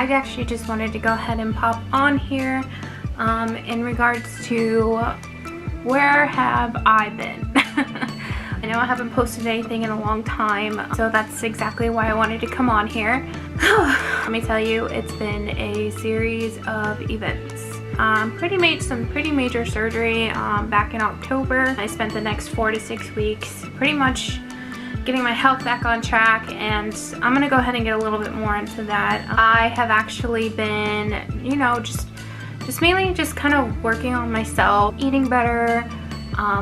I actually just wanted to go ahead and pop on here in regards to where have I been. I know I haven't posted anything in a long time, so that's exactly why I wanted to come on here. Let me tell you, it's been a series of events. Some pretty major surgery back in October. I spent the next 4 to 6 weeks pretty much getting my health back on track, and I'm gonna go ahead and get a little bit more into that. I have actually been, you know, just mainly just kind of working on myself, eating better,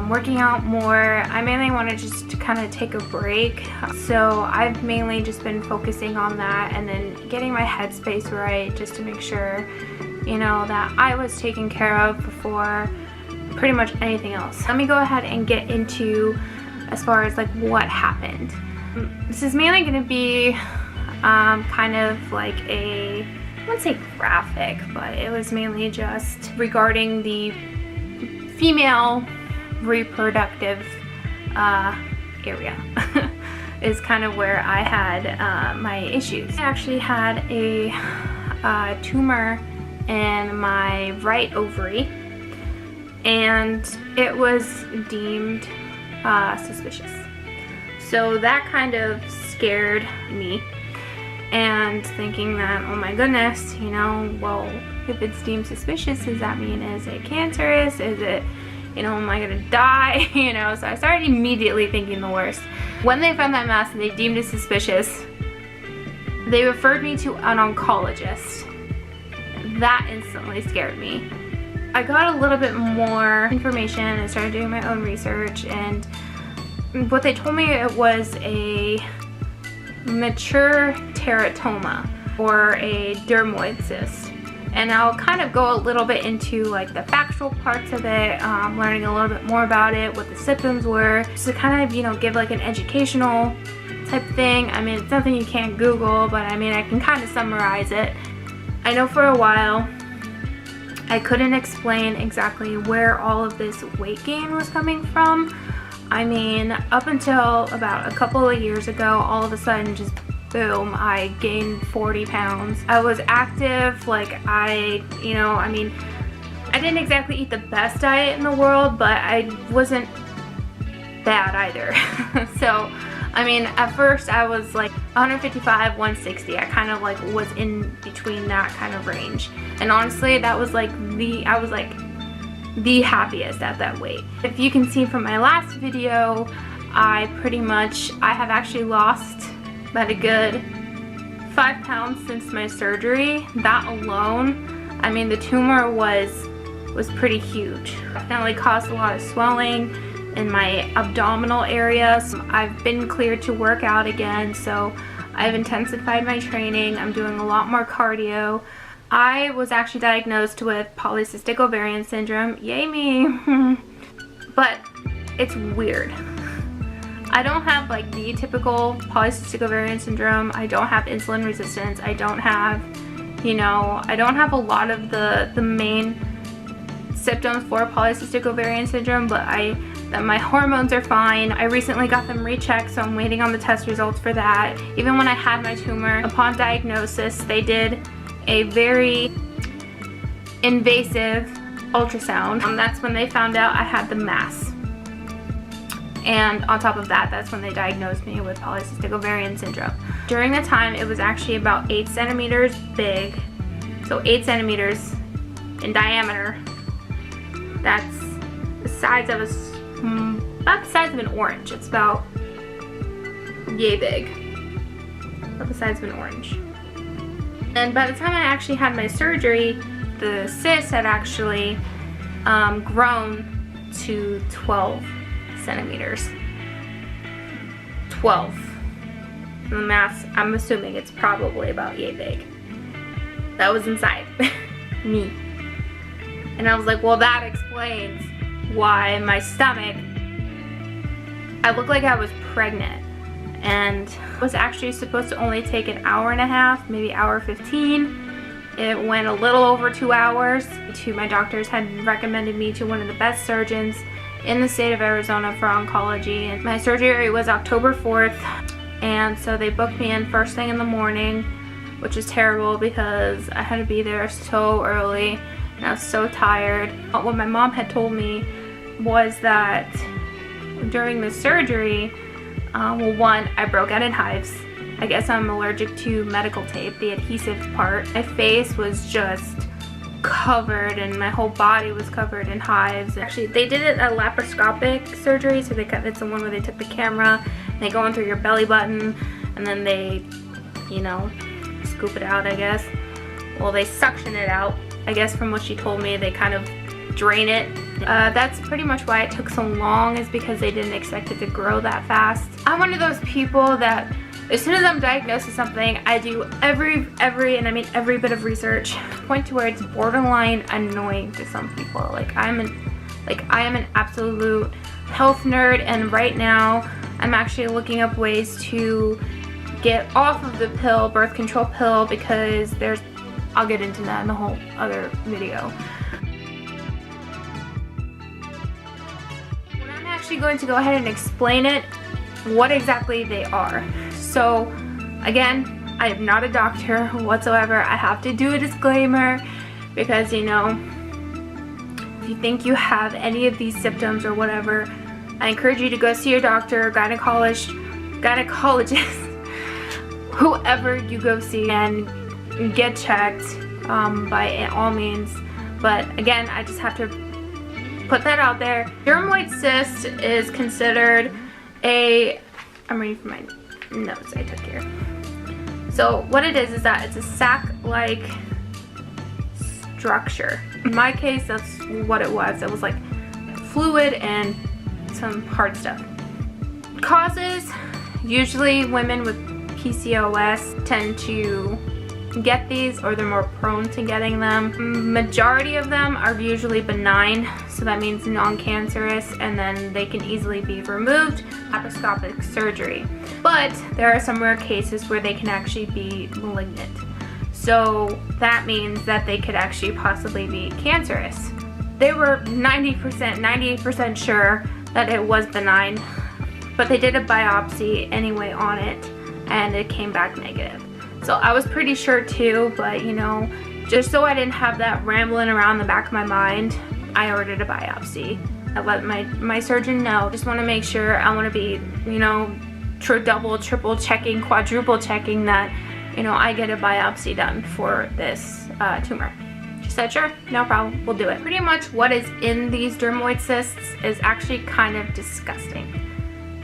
working out more. I mainly want to just kind of take a break, so I've mainly just been focusing on that and then getting my headspace right, just to make sure, you know, that I was taken care of before pretty much anything else. Let me go ahead and get into as far as like what happened. This is mainly going to be kind of like a, I wouldn't say graphic, but it was mainly just regarding the female reproductive area is kind of where I had my issues. I actually had a tumor in my right ovary, and it was deemed suspicious. So that kind of scared me, and thinking that, oh my goodness, you know, well, if it's deemed suspicious, does that mean, is it cancerous? Is it, you know, am I gonna die? You know, so I started immediately thinking the worst. When they found that mass and they deemed it suspicious, they referred me to an oncologist. That instantly scared me. I got a little bit more information and started doing my own research, and what they told me, it was a mature teratoma or a dermoid cyst. And I'll kind of go a little bit into like the factual parts of it, learning a little bit more about it, what the symptoms were, just to kind of, you know, give like an educational type thing. I mean, it's nothing you can't Google, but I mean, I can kind of summarize it. I know for a while I couldn't explain exactly where all of this weight gain was coming from. I mean, up until about a couple of years ago, all of a sudden, just boom, I gained 40 pounds. I was active, like you know, I mean, I didn't exactly eat the best diet in the world, but I wasn't bad either. So, I mean, at first I was like 155, 160. I kind of like was in between that kind of range. And honestly, that was like I was like the happiest at that weight. If you can see from my last video, I have actually lost about a good 5 pounds since my surgery. That alone, I mean, the tumor was pretty huge. Definitely caused a lot of swelling in my abdominal area. So I've been cleared to work out again, so I've intensified my training. I'm doing a lot more cardio. I was actually diagnosed with polycystic ovarian syndrome. Yay me. But it's weird. I don't have like the typical polycystic ovarian syndrome. I don't have insulin resistance. I don't have, you know, I don't have a lot of the main symptoms for polycystic ovarian syndrome, but that my hormones are fine. I recently got them rechecked, so I'm waiting on the test results for that. Even when I had my tumor, upon diagnosis, they did a very invasive ultrasound. That's when they found out I had the mass. And on top of that, that's when they diagnosed me with polycystic ovarian syndrome. During the time, it was actually about 8 centimeters big. So 8 centimeters in diameter. That's the size of about the size of an orange. It's about yay big. About the size of an orange. And by the time I actually had my surgery, the cyst had actually grown to 12 centimeters. 12. And the mass, I'm assuming it's probably about yay big. That was inside me. And I was like, well, that explains why my stomach, I looked like I was pregnant. And it was actually supposed to only take an hour and a half, maybe hour 15. It went a little over 2 hours. My doctors had recommended me to one of the best surgeons in the state of Arizona for oncology. And my surgery was October 4th. And so they booked me in first thing in the morning. which is terrible because I had to be there so early and I was so tired. What my mom had told me was that during the surgery, well, one, I broke out in hives. I guess I'm allergic to medical tape, the adhesive part. My face was just covered and my whole body was covered in hives. Actually, they did it a laparoscopic surgery, so it's the one where they took the camera and they go in through your belly button and then they, you know, scoop it out, I guess. Well, they suction it out. I guess from what she told me, they kind of drain it. That's pretty much why it took so long, is because they didn't expect it to grow that fast. I'm one of those people that as soon as I'm diagnosed with something, I do every and I mean every bit of research, point to where it's borderline annoying to some people. Like I am an absolute health nerd, and right now I'm actually looking up ways to get off of the pill, birth control pill, because I'll get into that in a whole other video. But I'm actually going to go ahead and explain it, what exactly they are. So again, I am not a doctor whatsoever. I have to do a disclaimer because, you know, if you think you have any of these symptoms or whatever, I encourage you to go see your doctor, gynecologist, whoever you go see, and get checked by all means. But again, I just have to put that out there. Dermoid cyst is considered I'm reading from my notes I took here. So what it is that it's a sac-like structure. In my case, that's what it was. It was like fluid and some hard stuff. Causes, usually women with PCOS tend to get these, or they're more prone to getting them. Majority of them are usually benign, so that means non-cancerous, and then they can easily be removed, laparoscopic surgery. But there are some rare cases where they can actually be malignant. So that means that they could actually possibly be cancerous. They were 98% sure that it was benign, but they did a biopsy anyway on it, and it came back negative. So I was pretty sure too, but you know, just so I didn't have that rambling around the back of my mind, I ordered a biopsy. I let my surgeon know. Just want to make sure, I want to be, you know, double, triple checking, quadruple checking that, you know, I get a biopsy done for this tumor. She said, sure, no problem, we'll do it. Pretty much what is in these dermoid cysts is actually kind of disgusting.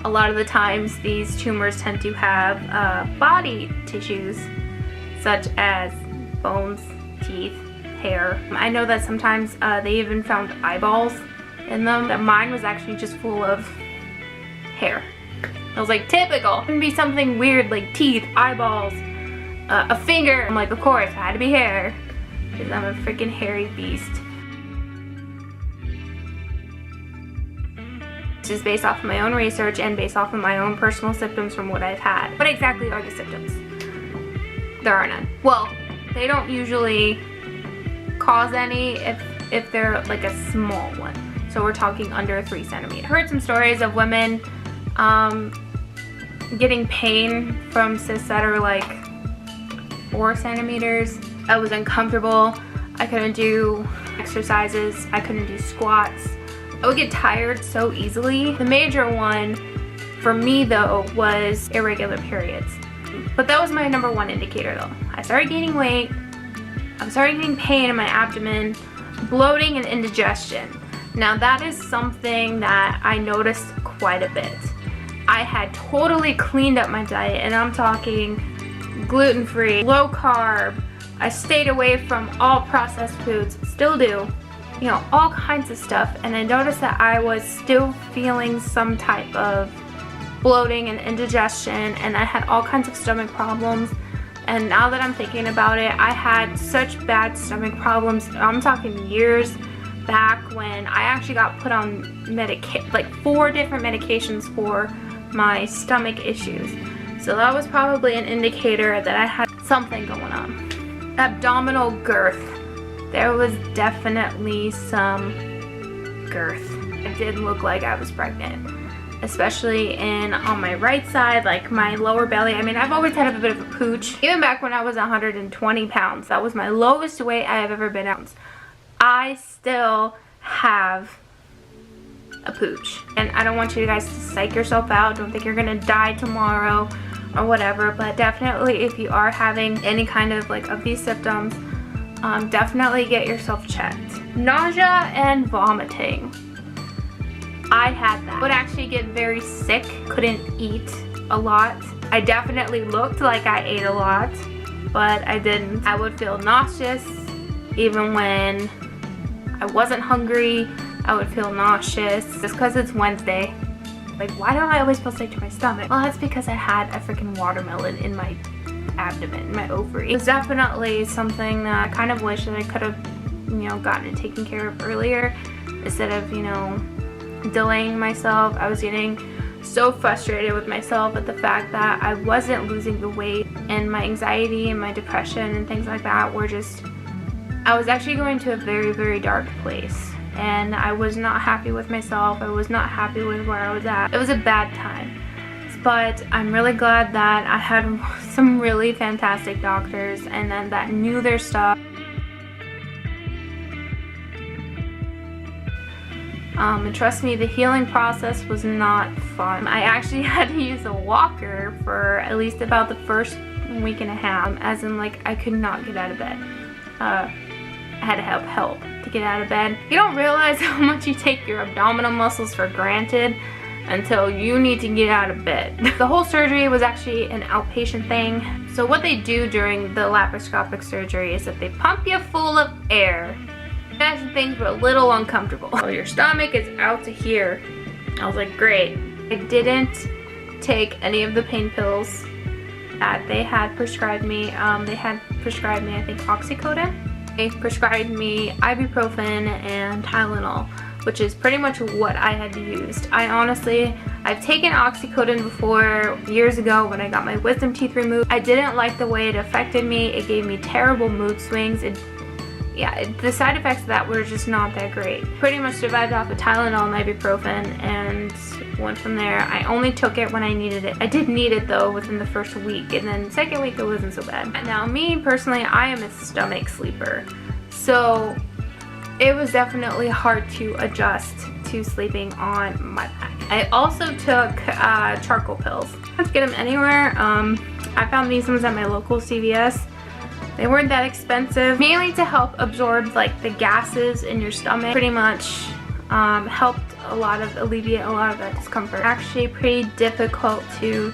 A lot of the times these tumors tend to have body tissues such as bones, teeth, hair. I know that sometimes they even found eyeballs in them. That mine was actually just full of hair. I was like, typical. It would be something weird like teeth, eyeballs, a finger. I'm like, of course, it had to be hair because I'm a freaking hairy beast. This is based off of my own research and based off of my own personal symptoms from what I've had. What exactly are the symptoms? There are none. Well, they don't usually cause any if they're like a small one. So we're talking under 3 centimeters. I heard some stories of women getting pain from cysts that are like 4 centimeters. I was uncomfortable. I couldn't do exercises. I couldn't do squats. I would get tired so easily. The major one for me though was irregular periods. But that was my #1 indicator though. I started gaining weight, I started getting pain in my abdomen, bloating and indigestion. Now that is something that I noticed quite a bit. I had totally cleaned up my diet, and I'm talking gluten-free, low carb. I stayed away from all processed foods, still do. You know, all kinds of stuff, and I noticed that I was still feeling some type of bloating and indigestion, and I had all kinds of stomach problems. And now that I'm thinking about it, I had such bad stomach problems. I'm talking years back when I actually got put on like 4 different medications for my stomach issues. So that was probably an indicator that I had something going on. Abdominal girth. There was definitely some girth. It did look like I was pregnant, especially on my right side, like my lower belly. I mean, I've always had a bit of a pooch. Even back when I was 120 pounds, that was my lowest weight I have ever been at. I still have a pooch, and I don't want you guys to psych yourself out. Don't think you're gonna die tomorrow or whatever, but definitely if you are having any kind of these symptoms, definitely get yourself checked. Nausea and vomiting, I had that. Would actually get very sick, couldn't eat a lot. I definitely looked like I ate a lot, but I didn't. I would feel nauseous even when I wasn't hungry. I would feel nauseous just because it's Wednesday. Like, why do I always feel sick to my stomach? Well, that's because I had a freaking watermelon in my abdomen, my ovary. It was definitely something that I kind of wish that I could have, gotten it taken care of earlier instead of, delaying myself. I was getting so frustrated with myself at the fact that I wasn't losing the weight, and my anxiety and my depression and things like that were just, I was actually going to a very, very dark place. And I was not happy with myself. I was not happy with where I was at. It was a bad time. But I'm really glad that I had some really fantastic doctors and then that knew their stuff. And trust me, the healing process was not fun. I actually had to use a walker for at least about the first week and a half. As in, I could not get out of bed. I had to have help to get out of bed. You don't realize how much you take your abdominal muscles for granted until you need to get out of bed. The whole surgery was actually an outpatient thing. So what they do during the laparoscopic surgery is that they pump you full of air. Imagine things were a little uncomfortable. So your stomach is out to here. I was like, great. I didn't take any of the pain pills that they had prescribed me. They had prescribed me, I think, oxycodone. They prescribed me ibuprofen and Tylenol, which is pretty much what I had used. I've taken oxycodone before years ago when I got my wisdom teeth removed. I didn't like the way it affected me. It gave me terrible mood swings. The side effects of that were just not that great. Pretty much survived off of Tylenol and ibuprofen and went from there. I only took it when I needed it. I did need it though within the first week, and then the second week it wasn't so bad. Now me personally, I am a stomach sleeper, so it was definitely hard to adjust to sleeping on my back. I also took charcoal pills. I can't get them anywhere. I found these ones at my local CVS. They weren't that expensive, mainly to help absorb the gases in your stomach. Pretty much helped alleviate a lot of that discomfort. Actually pretty difficult to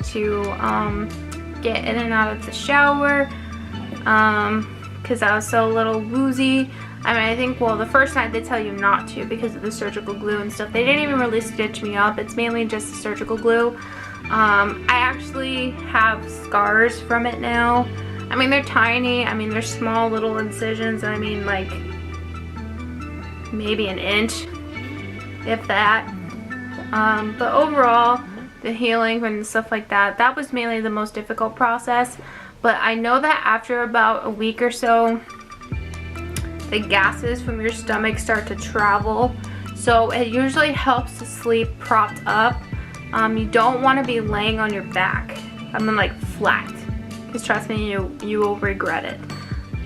get in and out of the shower because I was so a little woozy. I mean, I think, well, the first night they tell you not to because of the surgical glue and stuff. They didn't even really stitch me up. It's mainly just the surgical glue. I actually have scars from it now. I mean, they're tiny. I mean, they're small little incisions. I mean, maybe an inch, if that. But overall, the healing and stuff like that, that was mainly the most difficult process. But I know that after about a week or so, the gases from your stomach start to travel. So it usually helps to sleep propped up. You don't want to be laying on your back. I mean, flat. Because trust me, you will regret it.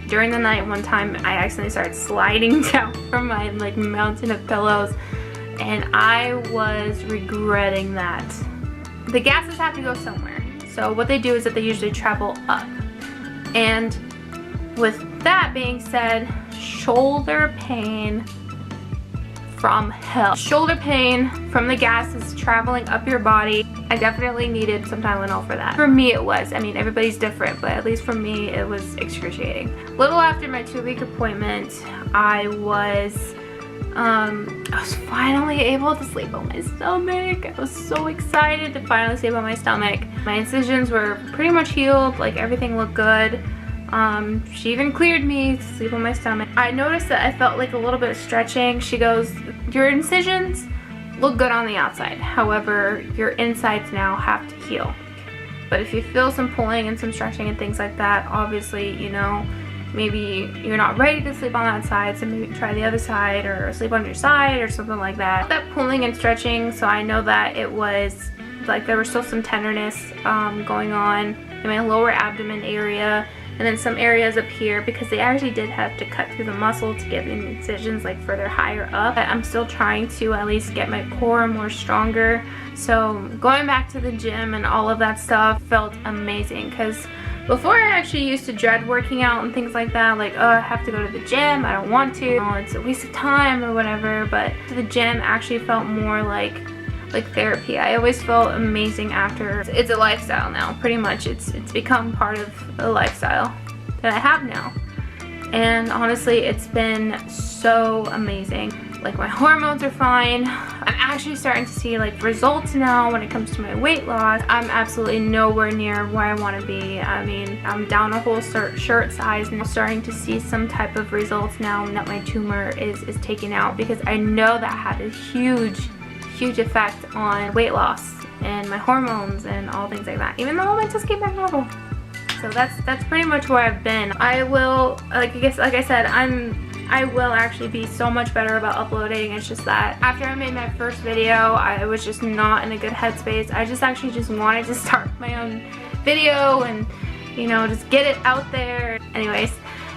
During the night, one time, I accidentally started sliding down from my mountain of pillows, and I was regretting that. The gases have to go somewhere. So what they do is that they usually travel up. And with that being said, shoulder pain from hell. Shoulder pain from the gases traveling up your body. I definitely needed some Tylenol for that. For me it was. I mean, everybody's different, but at least for me it was excruciating. A little after my 2-week appointment, I was finally able to sleep on my stomach. I was so excited to finally sleep on my stomach. My incisions were pretty much healed, everything looked good. She even cleared me to sleep on my stomach. I noticed that I felt a little bit of stretching. She goes, your incisions look good on the outside. However, your insides now have to heal. But if you feel some pulling and some stretching and things like that, obviously, maybe you're not ready to sleep on that side, so maybe try the other side or sleep on your side or something like that. That pulling and stretching, so I know that it was like there was still some tenderness going on in my lower abdomen area, and then some areas up here because they actually did have to cut through the muscle to get the incisions like further higher up. I'm still trying to at least get my core more stronger. So going back to the gym and all of that stuff felt amazing, because before I actually used to dread working out and things like that, like, oh, I have to go to the gym, I don't want to, oh, it's a waste of time or whatever. But the gym actually felt more like therapy. I always felt amazing after. It's a lifestyle now, pretty much. It's become part of a lifestyle that I have now, and honestly it's been so amazing. Like, my hormones are fine. I'm actually starting to see like results now when it comes to my weight loss. I'm absolutely nowhere near where I want to be. I mean, I'm down a whole shirt size and I'm starting to see some type of results now that my tumor is taken out, because I know that had a huge effect on weight loss and my hormones and all things like that, even though my tests came back normal. So that's pretty much where I've been. I will, like I said, I will actually be so much better about uploading. It's just that after I made my first video, I was just not in a good headspace. I just wanted to start my own video and, you know, just get it out there. Anyways,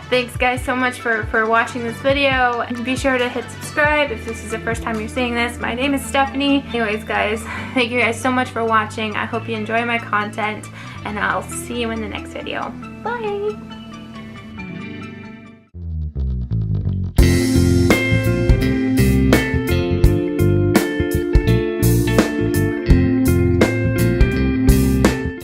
thanks guys so much for watching this video, and be sure to hit subscribe if this is the first time you're seeing this. My name is Stephanie. Anyways guys, thank you guys so much for watching. I hope you enjoy my content, and I'll see you in the next video. Bye!